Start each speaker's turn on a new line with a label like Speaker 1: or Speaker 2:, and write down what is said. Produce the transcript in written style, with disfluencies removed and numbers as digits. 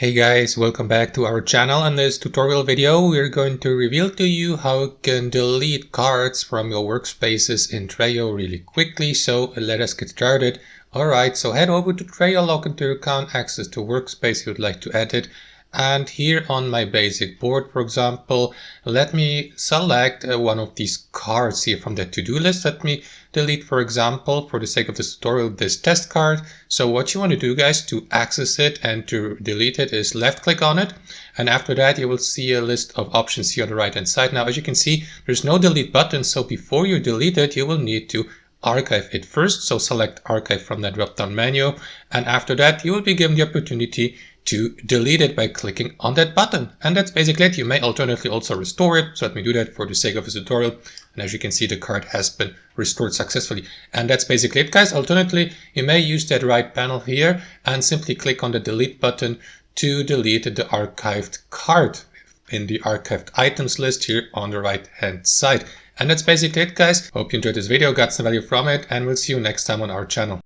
Speaker 1: Hey guys, welcome back to our channel. In this tutorial video, we're going to reveal to you how you can delete cards from your workspaces in Trello really quickly. So let us get started. Alright, so head over to Trello, log into your account, access to workspace you would like to edit. And here on my basic board, for example, let me select one of these cards here from the to-do list. Let me delete, for example, for the sake of this tutorial, this test card. So what you want to do, guys, to access it and to delete it is left click on it. And after that, you will see a list of options here on the right hand side. Now, as you can see, there's no delete button. So before you delete it, you will need to archive it first. So select archive from that drop down menu. And after that, you will be given the opportunity to delete it by clicking on that button. And that's basically it. You may alternatively also restore it. So let me do that for the sake of this tutorial. And as you can see, the card has been restored successfully. And that's basically it, guys. Alternatively, you may use that right panel here and simply click on the delete button to delete the archived card in the archived items list here on the right hand side. And that's basically it, guys. Hope you enjoyed this video, got some value from it, and we'll see you next time on our channel.